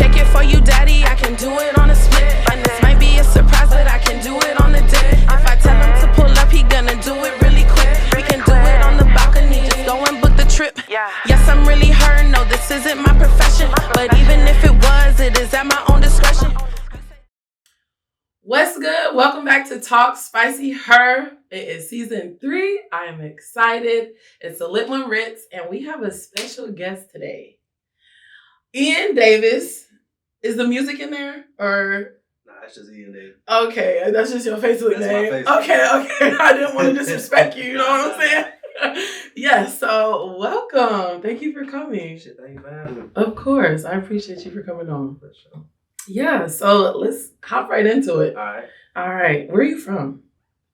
shake it for you, daddy, I can do it on a split. And this might be a surprise, but I can do it on the dip. If I tell him to pull up, he gonna do it really quick. We can do it on the balcony, just go and book the trip. Yes, I'm really her, no, this isn't my profession. But even if it was, it is at my own discretion. What's good? Welcome back to TalkSpicyHER. It is season 3. I am excited. It's a lit one, Ritz, and we have a special guest today. Davis. Is the music in there? Or nah, that's just Davis. Okay, that's just your Facebook name. My Facebook. Okay. I didn't want to disrespect you, you know what I'm saying? Yes, so welcome. Thank you for coming. Shit, thank you for having me. Of course. I appreciate you for coming on. For sure. Yeah, so let's hop right into it. All right. Where are you from?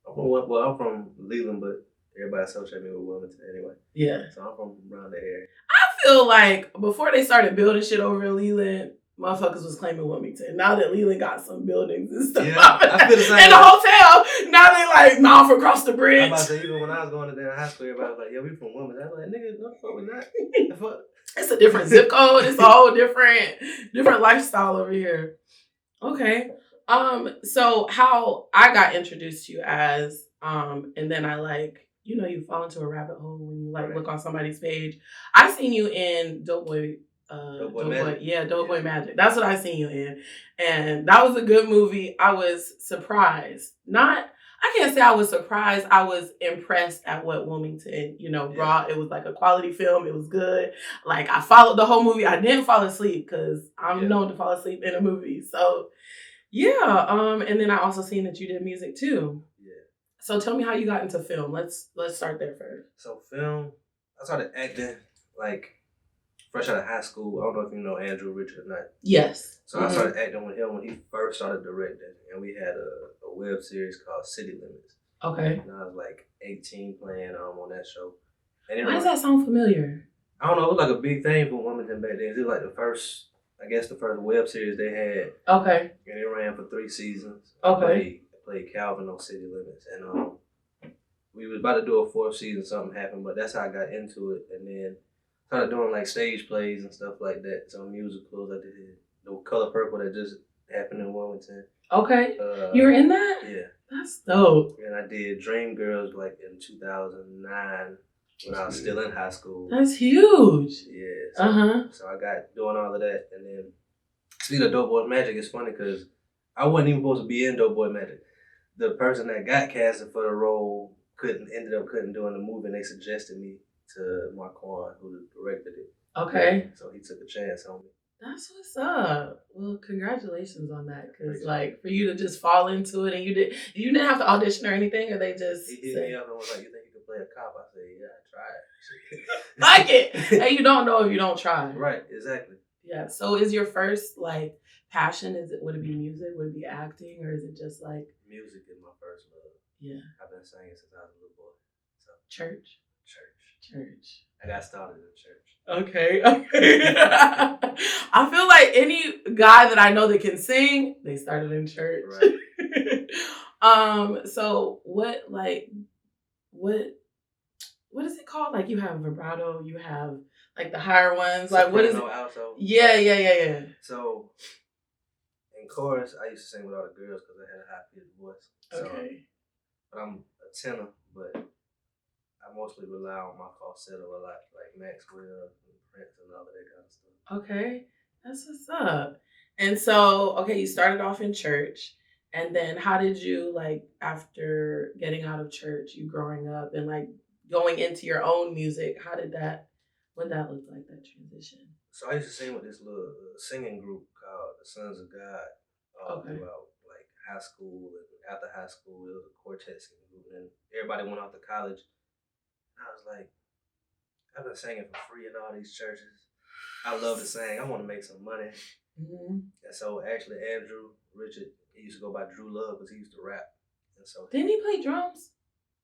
I'm from Leland, but everybody associates me with Wilmington anyway. Yeah. So I'm from around the area. I feel like before they started building shit over in Leland, motherfuckers was claiming Wilmington. Now that Leland got some buildings and stuff. Yeah, I feel the same. And the hotel, now they like, nah, I'm from across the bridge. I'm about to say, even when I was going to that high school, everybody was like, yeah, we from Wilmington. I was like, nigga, no fuck with that. It's a different zip code. It's a whole different lifestyle over here. Okay. So how I got introduced to you as, and then I you fall into a rabbit hole when you look on somebody's page. I seen you in Dope Boy Magic. That's what I seen you in. And that was a good movie. I was surprised. I can't say I was surprised. I was impressed at what Wilmington, brought. It was like a quality film. It was good. Like, I followed the whole movie. I didn't fall asleep because I'm known to fall asleep in a movie. So, yeah. And then I also seen that you did music too. Yeah. So tell me how you got into film. Let's start there first. So film, I started acting fresh out of high school. I don't know if you know Andrew Richard or not. Yes. So I started acting with him when he first started directing. And we had a web series called City Limits. Okay. And I was like 18 playing on that show. And why does that sound familiar? I don't know. It was like a big thing for Wilmington back then. It was like the first web series they had. Okay. And it ran for 3 seasons. Okay. I played Calvin on City Limits. And we was about to do a 4th season. Something happened. But that's how I got into it. And then started doing like stage plays and stuff like that. Some musicals. I did The Color Purple that just happened in Wilmington. Okay. You were in that? Yeah. That's dope. And I did Dream Girls like in 2009 when I was still in high school. That's huge. Yeah. So I got doing all of that. And then speaking of Dope Boy Magic, it's funny because I wasn't even supposed to be in Dope Boy Magic. The person that got casted for the role ended up couldn't do in the movie, and they suggested me to Marquand, who directed it. Okay. So he took a chance on me. That's what's up. Well, congratulations on that. Because for you to just fall into it, and you didn't have to audition or anything, or they just he hit me up and was like, "You think you could play a cop?" I said, "Yeah, I tried." Like it, and you don't know if you don't try. Right. Exactly. Yeah. So, is your first passion? Would it be music? Would it be acting, or is it just music is my first love? Yeah. I've been singing since I was a little boy. So Church. I got started in church. Okay. I feel like any guy that I know that can sing, they started in church. Right. So what is it called? You have vibrato, you have the higher ones. What is it? Alto. Yeah. So in chorus, I used to sing with all the girls because I had a high-pitched voice. Okay. But I'm a tenor, but I mostly rely on my falsetto a lot, like Maxwell and Prince and all of that kind of stuff. Okay, that's what's up. And so, you started off in church, and then how did you, after getting out of church, you growing up and going into your own music, what'd that look like, that transition? So I used to sing with this little singing group called the Sons of God all throughout high school and after high school. It was a quartet singing group, and everybody went off to college. I was like, I've been singing for free in all these churches. I love to sing. I want to make some money. Mm-hmm. And so actually Andrew Richard, he used to go by Drew Love because he used to rap. And so didn't he play drums?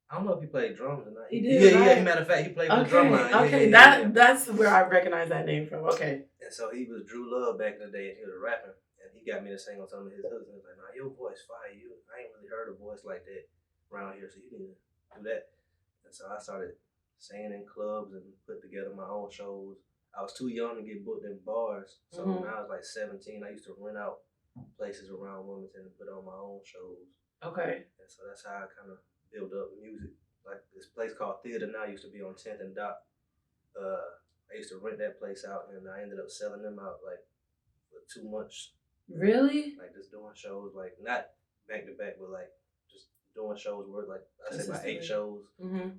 I don't know if he played drums or not. He did. Yeah. Matter of fact, he played with the drum line. Okay, that's where I recognize that name from. Okay. And so he was Drew Love back in the day, and he was rapping. And he got me to sing on some of his hooks. And he was like, "Nah, your voice fire. I ain't really heard a voice like that around here, so you need to do that." And so I started singing in clubs and put together my own shows. I was too young to get booked in bars. So when I was like 17, I used to rent out places around Wilmington and put on my own shows. Okay. And so that's how I kind of built up music. Like this place called Theater Now used to be on 10th and Dock. I used to rent that place out, and I ended up selling them out like for 2 months. Really? Like just doing shows, like not back to back, but like just doing shows worth like I say about 8 shows. And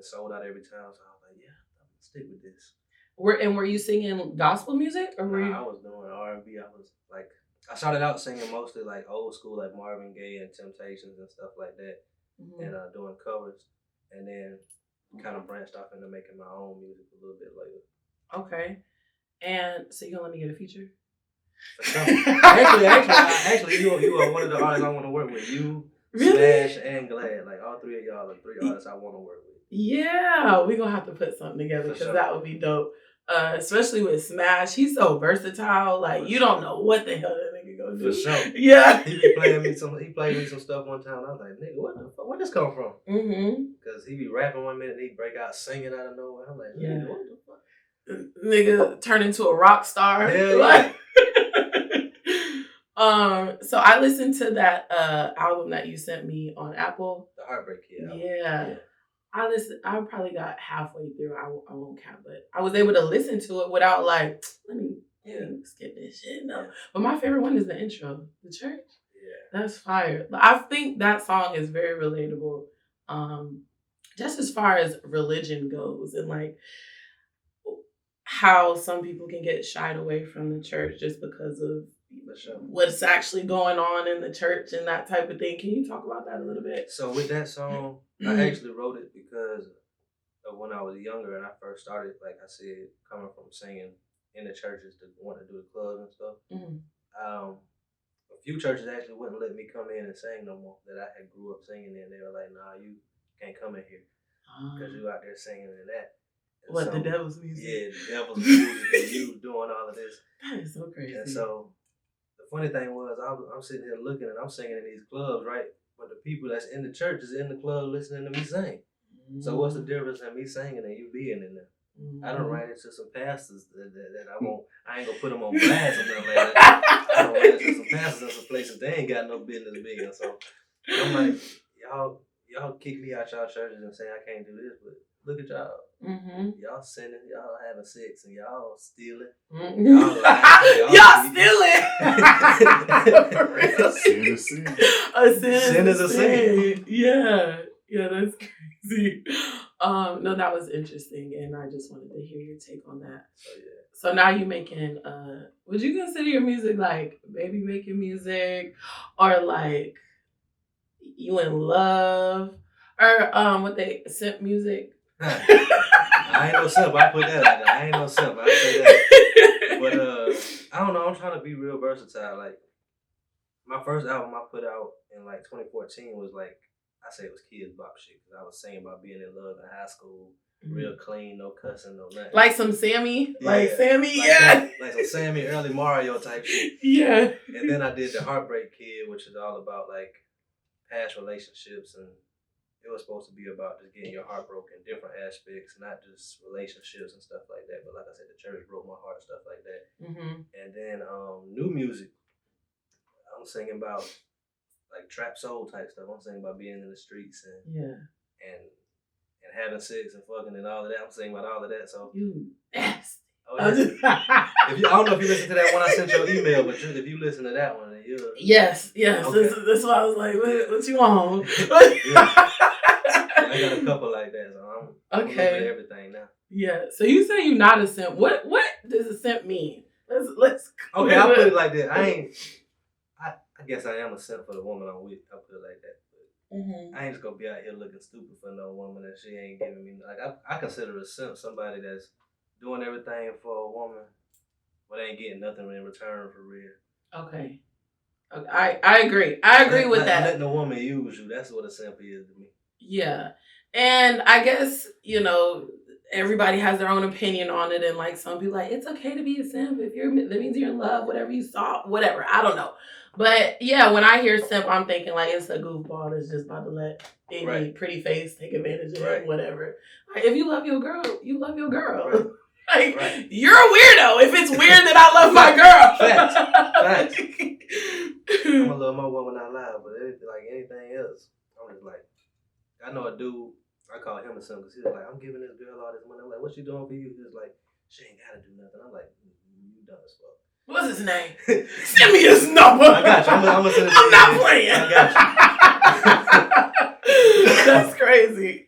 sold out every time. So I was like, yeah, I'm gonna stick with this. Were you singing gospel music or were you? I was doing R&B. I was like, I started out singing mostly like old school, like Marvin Gaye and Temptations and stuff like that, and doing covers, and then kind of branched off into making my own music a little bit later. Okay, and so you gonna let me get a feature? Actually, you are one of the artists I want to work with. You, really? Smash, and Glad, like all three of y'all are 3 artists I want to work with. Yeah, we're gonna have to put something together because that would be dope. Especially with Smash, he's so versatile. Like you don't know what the hell that nigga gonna do. For sure. Yeah. He be playing me some. He played me some stuff one time. I was like, nigga, what the fuck? Where this come from? Because he be rapping one minute, he break out singing out of nowhere. I'm like, nigga, what the fuck? Nigga turn into a rock star. Hell yeah. So I listened to that album that you sent me on Apple. The Heartbreak Kid album. Yeah. I probably got halfway through. I won't count, but I was able to listen to it without like, let me skip this shit. No. But my favorite one is the intro, the church. Yeah. That's fire. I think that song is very relatable. Just as far as religion goes and like how some people can get shied away from the church just because of what's actually going on in the church and that type of thing. Can you talk about that a little bit? So with that song, I actually wrote it because of when I was younger and I first started, like I said, coming from singing in the churches to want to do the clubs and stuff. A few churches actually wouldn't let me come in and sing no more that I had grew up singing in. They were like, nah, you can't come in here because you out there singing in that. And what, so, the Davis Musiq? Yeah, the Davis Musiq and you doing all of this. That is so crazy. And so the funny thing was, I'm sitting here looking and I'm singing in these clubs, right? But the people that's in the church is in the club listening to me sing. So what's the difference in me singing and you being in there? I done ran into some pastors that I ain't gonna put them on blast or nothing like that. I done ran into some pastors in some places they ain't got no business being. So I'm like, y'all kick me out y'all churches and say I can't do this, but look at y'all. Y'all sinning, y'all having sex, and y'all stealing. Y'all lying. Y'all stealing. For real. Sin is sin. Sin is a sin. Yeah, that's crazy. No, that was interesting, and I just wanted to hear your take on that. So now you making, would you consider your music like baby making music, or like you in love, or what they simp music? I ain't no simp. I put that out there. I ain't no simp. I say that. But I don't know. I'm trying to be real versatile. Like my first album I put out in like 2014 was like, I say it was kids bop shit because I was singing about being in love in high school, real clean, no cussing, no nothing. Like some Sammy, like some Sammy, early Mario type shit. Yeah. And then I did the Heartbreak Kid, which is all about like past relationships, and it was supposed to be about just getting your heart broken, different aspects, not just relationships and stuff like that. But like I said, the church broke my heart, stuff like that. And then new music, I'm singing about like trap soul type stuff. I'm singing about being in the streets and having sex and fucking and all of that. I'm singing about all of that. So you nasty. Oh, yeah. I don't know if you listened to that one I sent your email, but if you listen to that one, then you'll... Yes. Okay. That's why I was like, what you want? I got a couple like that, so I'm looking at everything now. Yeah. So you say you're not a simp. What does a simp mean? Let's. Okay, I'll put it like that. I guess I am a simp for the woman I'm with. I'll put it like that. But I ain't just gonna be out here looking stupid for no woman that she ain't giving me. Like I consider a simp somebody that's doing everything for a woman, but ain't getting nothing in return for real. Okay. I agree. I agree with that. Letting a woman use you. That's what a simp is to me. Yeah. And I guess, everybody has their own opinion on it. And like some people like, it's okay to be a simp if that means you're in love, whatever you saw, whatever. I don't know. But yeah, when I hear simp, I'm thinking like it's a goofball that's just about to let any pretty face take advantage of it, whatever. Like, if you love your girl, you love your girl. Like, you're a weirdo if it's weird that I love my girl. Facts. I'm gonna love my woman out loud, but anything else, I'm just like, I know a dude, I call him a son because he's like, I'm giving this girl all this money. I'm like, what's she doing for you? He was like, she ain't gotta do nothing. I'm like, you dumb as fuck. What's his name? Send me his number. I got you. I'm gonna send it to you. I'm not playing. I got you. That's crazy.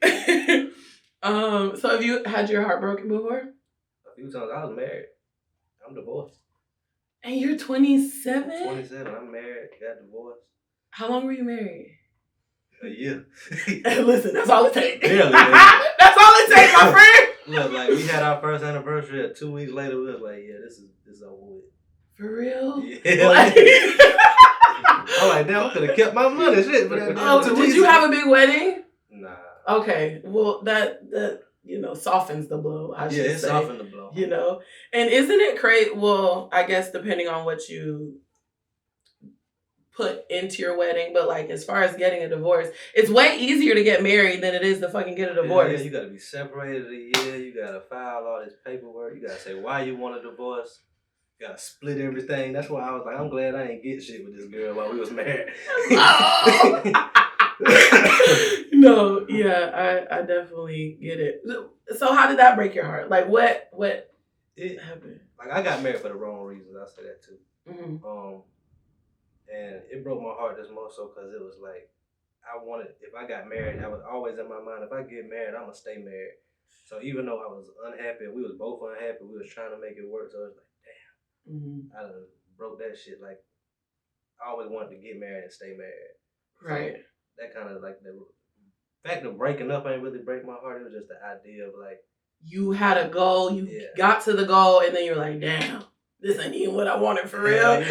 So have you had your heart broken before? A few times. I was married. I'm divorced. And you're 27? 27. I'm married. Got divorced. How long were you married? A year. Listen, that's all it takes. Yeah, that's all it takes, my friend. Look, like we had our first anniversary. 2 weeks later, we was like, yeah, this is over with. For real? Yeah. I'm like, damn, I could have kept my money. Shit, but did you have a big wedding? Nah. Okay, well that softens the blow. I should say. It softened the blow. And isn't it crazy? Well, I guess depending on what you put into your wedding, but like as far as getting a divorce, it's way easier to get married than it is to fucking get a divorce. Yeah, you gotta be separated a year. You gotta file all this paperwork. You gotta say why you want a divorce. You gotta split everything. That's why I was like, I'm glad I ain't get shit with this girl while we was married. No, yeah, I definitely get it. So how did that break your heart? Like what happened? Like I got married for the wrong reasons. I say that too. Mm-hmm. And it broke my heart just more so because it was like I wanted. If I got married, I was always in my mind. If I get married, I'm gonna stay married. So even though I was unhappy, we was both unhappy. We was trying to make it work. So it was like, damn, I done broke that shit. Like I always wanted to get married and stay married. Right. So that kind of like the fact of breaking up ain't really break my heart. It was just the idea of like you had a goal, you got to the goal, and then you're like, damn, this ain't even what I wanted for real.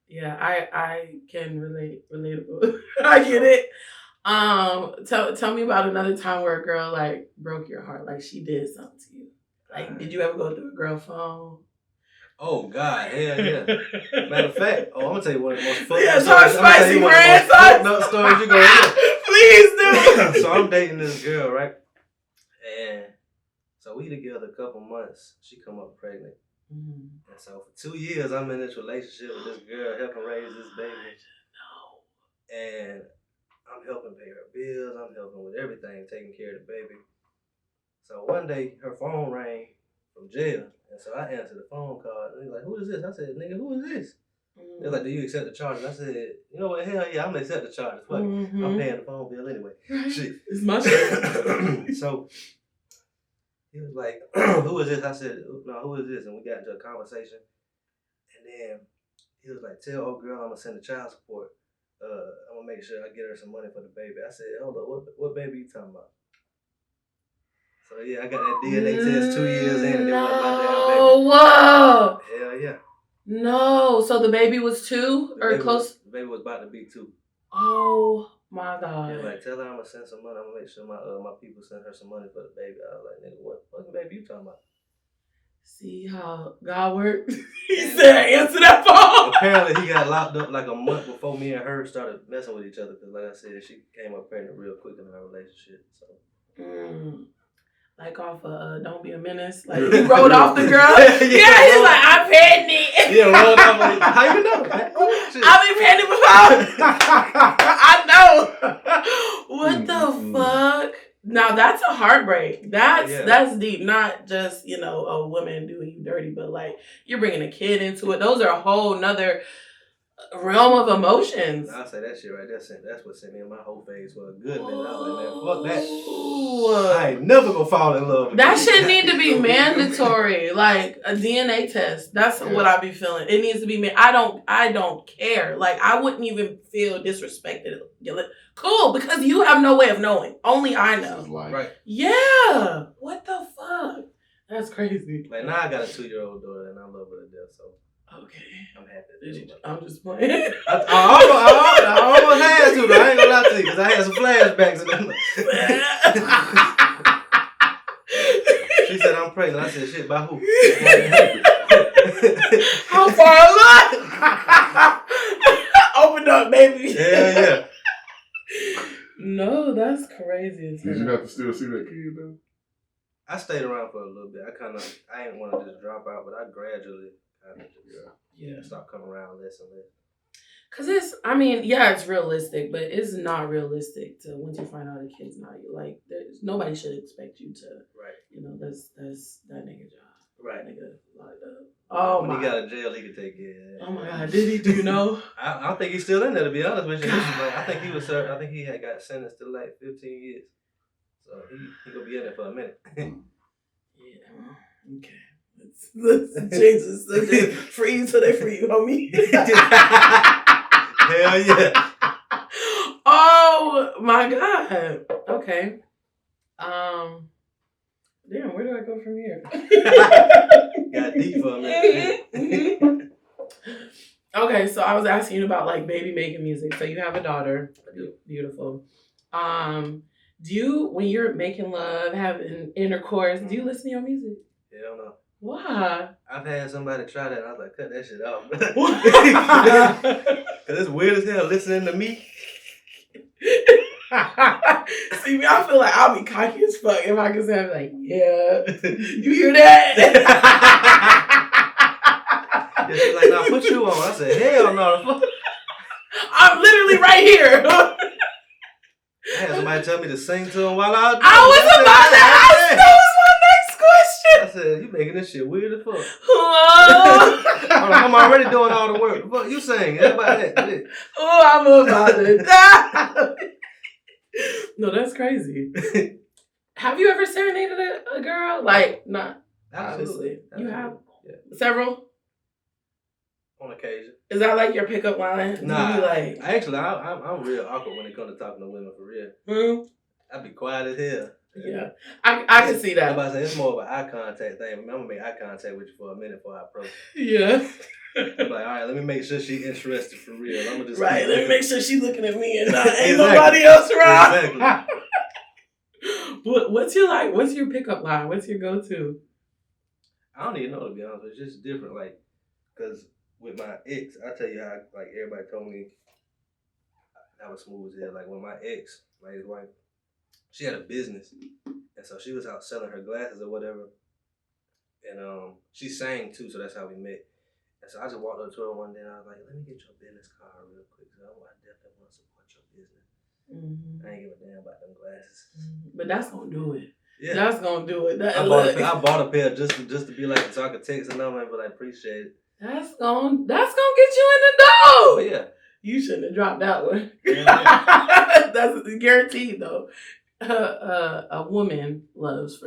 Yeah, I can relatable. I get it. Tell me about another time where a girl like broke your heart, like she did something to you. Like, did you ever go through a girl phone? Oh God, hell yeah. Matter of fact, I'm gonna tell you one of the most fucked up stories. Spicy friends. Stories you gonna hear. Please do. So I'm dating this girl, right? And so we together a couple months. She come up pregnant. And so for 2 years, I'm in this relationship with this girl, helping raise this baby. And I'm helping pay her bills. I'm helping with everything, taking care of the baby. So one day, her phone rang from jail. And so I answered the phone call. And they like, who is this? I said, nigga, who is this? They're like, do you accept the charges? I said, you know what? Hell yeah, I'm going to accept the charges. Fuck it. I'm paying the phone bill anyway. Shit. It's my shit. So he was like, who is this? I said, no, who is this? And we got into a conversation. And then he was like, tell old girl I'm going to send the child support. I'm going to make sure I get her some money for the baby. I said, hold up, what baby you talking about? So yeah, I got that DNA test 2 years in and it wasn't my damn baby. Oh, whoa. Hell yeah. No. So the baby was 2 or close? The baby was about to be 2. Oh my God. Yeah, like tell her I'm gonna send some money. I'm gonna make sure my people send her some money for the baby. I was like, nigga, what fucking baby you talking about? See how God works? He said, answer that phone. Apparently he got locked up like a month before me and her started messing with each other. Because like I said, she came up pregnant real quick in our relationship. So. Like off of Don't Be a Menace. Like he rode off the girl. Yeah, he's like, I'm pregnant. Yeah, rolled off. Like, how you know? I've been pregnant before. I know. What the fuck? Now that's a heartbreak. That's deep. Not just, a woman doing you dirty, but like you're bringing a kid into it. Those are a whole nother realm of emotions. I'll say that shit right there. That's what sent me in my whole phase for a good minute. I was like, man, fuck that. I ain't never gonna fall in love with that. Shit need to be mandatory, like a DNA test. That's what I be feeling. It needs to be. I don't care. Like I wouldn't even feel disrespected. Cool, because you have no way of knowing. Only I know. Right. Yeah. What the fuck? That's crazy. Like now I got a 2-year-old daughter and I love her to death. So. Okay. I'm happy. I'm just playing. I almost had to, but I ain't gonna lie to you because I had some flashbacks. She said, I'm pregnant. I said, shit, by who? How far along? Open up, baby. I stayed around for a little bit. I didn't want to just drop out, but I gradually kind of just stopped coming around less and less. Cause it's realistic, but it's not realistic to once you find out a kid's not you. Like, nobody should expect you to. Right. That's that nigga job. Right. That nigga locked up. Oh when my. he got out of jail, he could take care of that. Oh my God, did he? Do you know? I don't think he's still in there, to be honest with you. I think he was. I think he had got sentenced to like 15 years. So he gonna be in there for a minute. Yeah. Okay. Let's change the subject. Free you till they free you, homie. Hell yeah. Oh my God. Okay. Damn, where do I go from here? Got deep for a minute. Okay, so I was asking you about like baby making music. So you have a daughter. Beautiful. Do you, when you're making love, having intercourse, do you listen to your music? Hell no. Why? I've had somebody try that and I was like, cut that shit off. Cause it's weird as hell listening to me. See, me, I feel like I'll be cocky as fuck if I can say, I'm like, yeah, you hear that? Yeah, she's like, nah, put you on. I said, hell no. I'm literally right here. I had somebody tell me to sing to him while I was about to ask. That was my next question. I said, you making this shit weird as fuck. I'm already doing all the work. Fuck, you sing. Everybody that. Oh, I'm about to die. No, that's crazy. Have you ever serenaded a girl? Like, not obviously. You have? Yeah. Several? On occasion. Is that like your pickup line? Nah. Like, actually, I'm real awkward when it comes to talking to women for real. Mm-hmm. I be quiet as hell. Yeah. I can see that. I'm it's more of an eye contact thing. I'm gonna make eye contact with you for a minute before I approach. Yeah. I'm like, all right, let me make sure she's interested for real. I'm gonna just let me make sure she's looking at me and not ain't nobody else around. Exactly. What's your pickup line? What's your go-to? I don't even know, to be honest. It's just different, like, cause with my ex, I tell you how, like, everybody told me I was smooth as hell. Like, when my ex, my ex-wife, she had a business, and so she was out selling her glasses or whatever, and she sang too, so that's how we met. And so I just walked up to her one day and I was like, let me get your business card real quick, because I definitely want to support your business. Mm-hmm. I ain't give a damn about them glasses. Mm-hmm. But that's gonna do it. Yeah. That's gonna do it. I bought a pair just to be like, so I could text a number and be like, appreciate it. That's gonna get you in the door. Oh, yeah. You shouldn't have dropped that one. Yeah. That's guaranteed though. A woman loves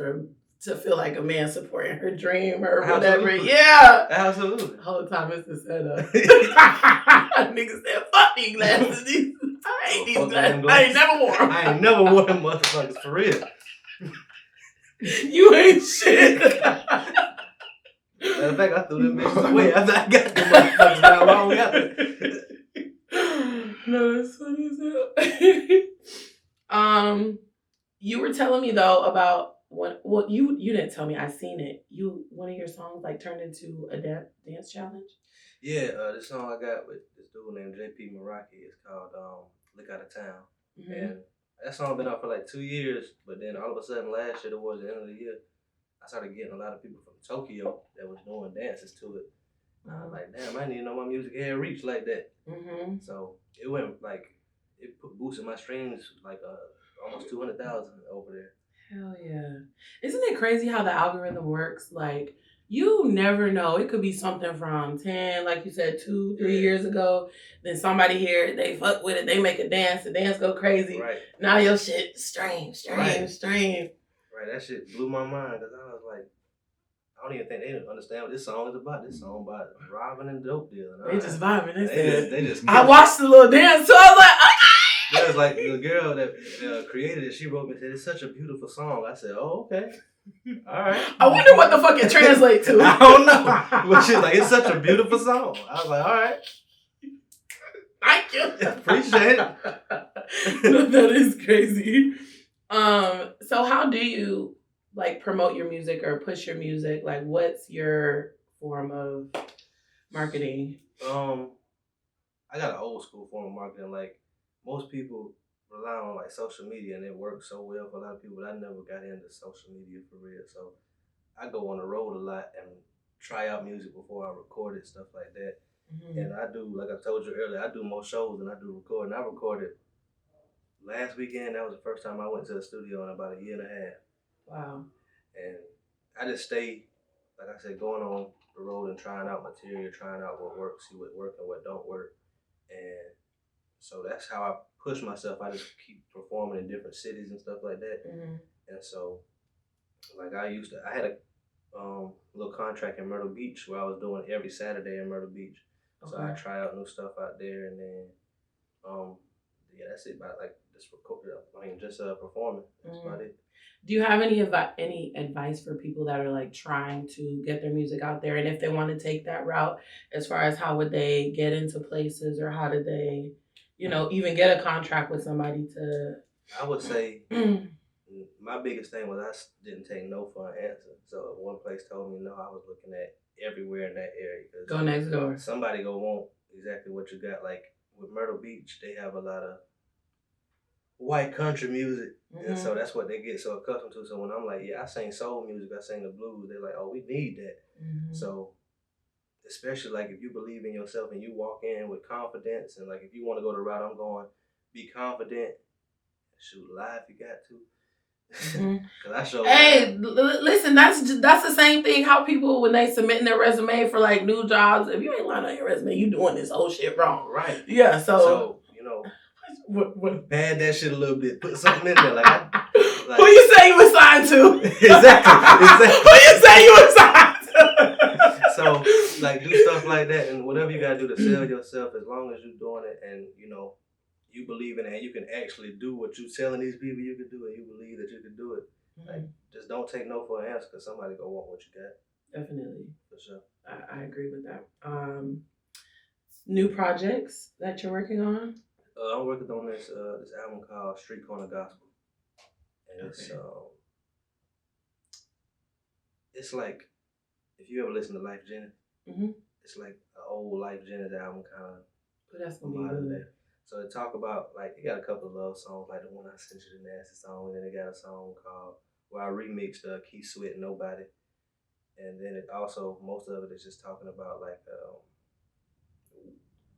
to feel like a man supporting her dream or whatever. Absolutely. Yeah. Absolutely. The whole time it's the setup. Niggas said, fuck these glasses. I hate these glasses. I ain't never wore them. I ain't never wore them motherfuckers for real. You ain't shit. Matter of fact, I threw them bitches away after I got them motherfuckers down long after. No, that's funny as hell. You were telling me though about you didn't tell me. I seen it. One of your songs like turned into a dance challenge. Yeah, this song I got with this dude named JP Meraki is called "Look Out of Town," mm-hmm. And that song been out for like 2 years. But then all of a sudden last year, towards the end of the year, I started getting a lot of people from Tokyo that was doing dances to it. And I was like, damn, I didn't even know my music had reached like that. Mm-hmm. So it went like boosted my streams like almost 200,000 over there. Hell yeah. Isn't it crazy how the algorithm works? Like, you never know. It could be something from 10, like you said, 2, 3 years ago. Then somebody here, they fuck with it. They make a dance. The dance go crazy. Right. Now your shit strange. Right, that shit blew my mind because I was like, I don't even think they understand what this song is about. This song about robbing and dope dealing. They just vibing. They just I watched the little dance, so I was like, yeah, it's like the girl that created it, she wrote me and said, it's such a beautiful song. I said, oh, okay. All right. I wonder what the fuck it translates to. I don't know. But she's like, it's such a beautiful song. I was like, all right. Thank you. Appreciate it. No, that is crazy. So how do you like promote your music or push your music? Like, what's your form of marketing? I got an old school form of marketing. Like, most people rely on like social media, and it works so well for a lot of people. But I never got into social media for real, so I go on the road a lot and try out music before I record it, stuff like that. And I do, like I told you earlier, I do more shows than I do recording. I recorded last weekend. That was the first time I went to the studio in about a year and a half. Wow. And I just stay, like I said, going on the road and trying out material, trying out what works, see what works and what don't work. And so that's how I push myself. I just keep performing in different cities and stuff like that. And so, like I had a little contract in Myrtle Beach where I was doing every Saturday in Myrtle Beach. Okay. So I try out new stuff out there, and then yeah, that's it. About like just performing. That's about it. Do you have any advice for people that are like trying to get their music out there, and if they want to take that route, as far as how would they get into places, or how did they, even get a contract with somebody to? I would say my biggest thing was I didn't take no for an answer. So if one place told me no, I was looking at everywhere in that area. Go next door. Somebody go want exactly what you got. Like with Myrtle Beach, they have a lot of white country music, and so that's what they get so accustomed to. So when I'm like, yeah, I sing soul music, I sing the blues, they're like, oh, we need that. So especially like if you believe in yourself and you walk in with confidence, and like if you want to go the route I'm going, be confident, shoot live if you got to. Hey, listen, that's the same thing. How people, when they submitting their resume for like new jobs, if you ain't lying on your resume, you doing this whole shit wrong, right? Yeah, so what? Pad that shit a little bit. Put something in there, who you say you was signed to? exactly. Who you say you was signed to? So like do stuff like that, and whatever you gotta do to sell yourself, as long as you're doing it, and you believe in it, and you can actually do what you're telling these people you can do, and you believe that you can do it. Like, just don't take no for an answer, because somebody gonna want what you got. Definitely. For sure. I agree with that. New projects that you're working on? I'm working on this album called Street Corner Gospel. And it's like, if you ever listen to Life Jennings, it's like an old Life Jennings album kind of. But that's gonna be good. So they talk about, like, they got a couple of love songs, like the one I sent you, the Nasty song, and then they got a song called, where I remixed Keith Sweat, Nobody. And then it also, most of it is just talking about, like,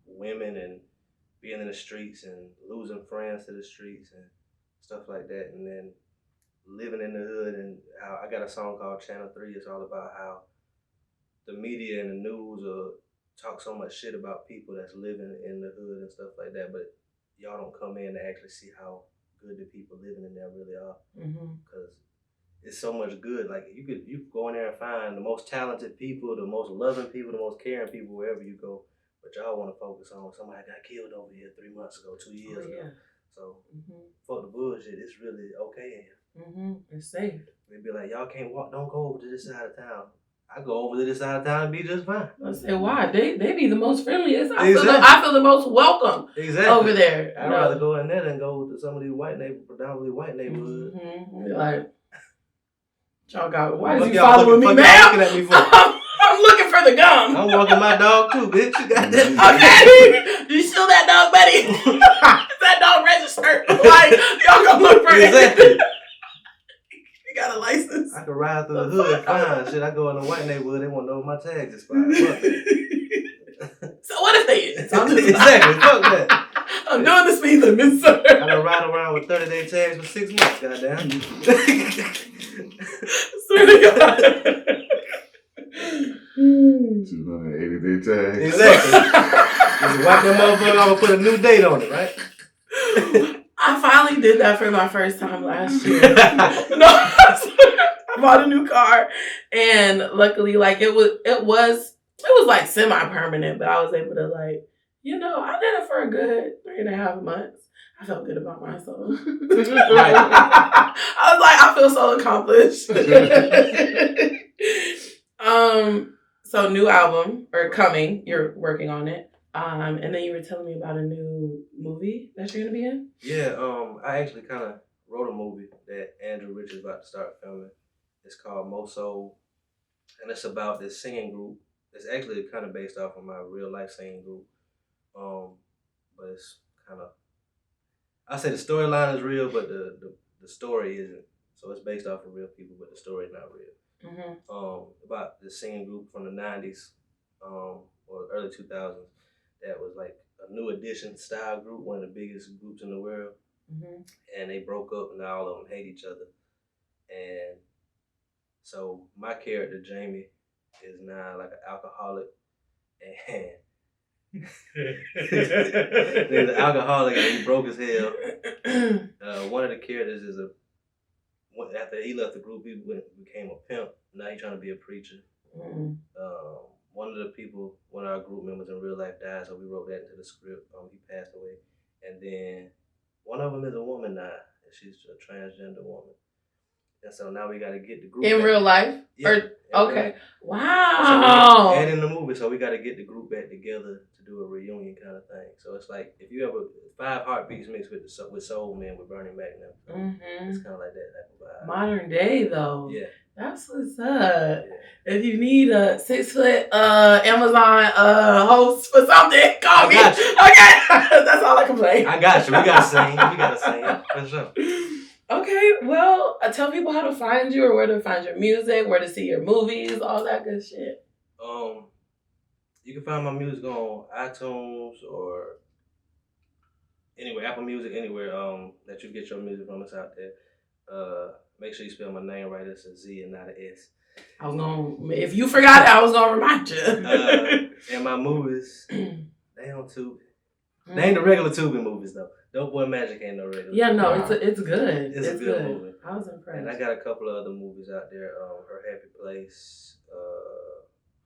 women and being in the streets and losing friends to the streets and stuff like that. And then living in the hood, and how I got a song called Channel 3. It's all about how the media and the news talk so much shit about people that's living in the hood and stuff like that, but y'all don't come in to actually see how good the people living in there really are. Because it's so much good. Like you could go in there and find the most talented people, the most loving people, the most caring people wherever you go. But y'all want to focus on somebody got killed over here 3 months ago, 2 years ago. So fuck the bullshit. It's really okay in here. It's safe. They be like, y'all can't walk. Don't go over to this side of town. I go over to this side of town and be just fine. I say, why? They be the most friendliest. I feel the most welcome over there. I'd rather go in there than go to some of these predominantly white neighborhoods. Like, y'all got, why is you following me, man? Looking at me for? I'm looking for the gum. I'm walking my dog too, bitch. You got that? Okay. You steal that dog, buddy? Is that dog registered? Like, y'all gonna look for it. You got a license? I can ride through the hood fine. Shit, I go in the white neighborhood, they won't know my tags expired. So what if they is? Exactly, fuck that. I'm doing the speed limit, sir. I done ride around with 30-day tags for 6 months, goddamn. Swear to God. 280-day tag. Exactly. Just wipe that motherfucker off and put a new date on it, right? I finally did that for my first time last year. No, I bought a new car, and luckily, like it was like semi-permanent, but I was able to, like, I did it for a good 3.5 months. I felt good about myself. Right. I was like, I feel so accomplished. So new album coming, you're working on it. And then you were telling me about a new movie that you're gonna be in? Yeah, I actually kind of wrote a movie that Andrew Rich is about to start filming. It's called Mo Soul, and it's about this singing group. It's actually kind of based off of my real life singing group, but it's kind of I say the storyline is real, but the story isn't. So it's based off of real people, but the story is not real. Mm-hmm. About the singing group from the 90s or early 2000s that was like a new edition style group, one of the biggest groups in the world. Mm-hmm. And they broke up, and now all of them hate each other. And so my character, Jamie, is now like an alcoholic. And there's an alcoholic and he broke his hell. One of the characters is after he left the group, he became a pimp. Now he's trying to be a preacher. Mm-hmm. One of the people, one of our group members in real life died, so we wrote that into the script. He passed away. And then one of them is a woman now. And she's a transgender woman. And so now we got to get the group in back. Real life? Yeah. Okay. Wow. And in the movie, so we got to get the group back together to do a reunion kind of thing. So it's like if you ever 5 Heartbeats mixed with Soul Man with Bernie Mac now. So it's kind of like that type of vibe. Modern day though. Yeah. That's what's up. Yeah. If you need a 6-foot Amazon host for something, call me. Okay. That's all I can play. I got you. We gotta sing. For sure. Okay, well, tell people how to find you or where to find your music, where to see your movies, all that good shit. You can find my music on iTunes or anywhere, Apple Music, anywhere that you get your music from. It's out there. Make sure you spell my name right. It's a Z and not an S. If you forgot it, I was gonna remind you. And my movies, they on Tubi. They ain't the regular Tubi movies though. Dope Boy Magic ain't no regular. Yeah, no, it's good. It's a good movie. I was impressed. And I got a couple of other movies out there. Her Happy Place,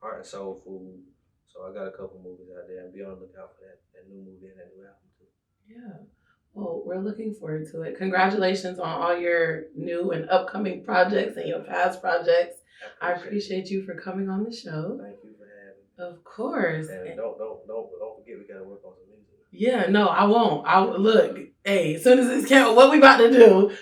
Heart and Soul Food. So I got a couple movies out there, and be on the lookout for that new movie and that new album too. Yeah. Well, we're looking forward to it. Congratulations on all your new and upcoming projects and your past projects. I appreciate you for coming on the show. Thank you for having me. Of course. And don't forget, we gotta work on some music. Yeah, no, I won't. Look, hey, as soon as this camera, what we about to do?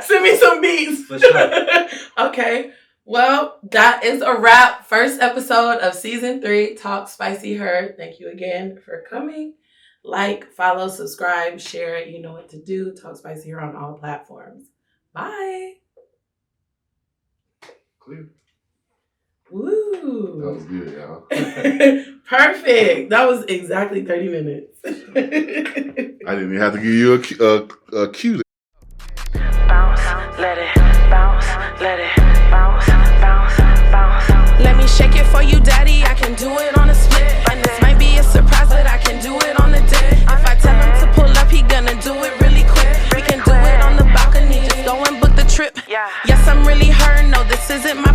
Send me some beats. For sure. Okay. Well, that is a wrap. First episode of season 3, Talk Spicy Her. Thank you again for coming. Like, follow, subscribe, share it. You know what to do. Talk Spicy Her on all platforms. Bye. Clear. Woo. That was good, y'all. Perfect. That was exactly 30 minutes. I didn't even have to give you a cue. Bounce, let it bounce, let it bounce, bounce, bounce. Let me shake it for you, daddy. I can do it on a split. And this might be a surprise, but I can do it on the day. If I tell him to pull up, he gonna do it really quick. We can do it on the balcony. Just go and book the trip. Yes, I'm really her. No, this isn't my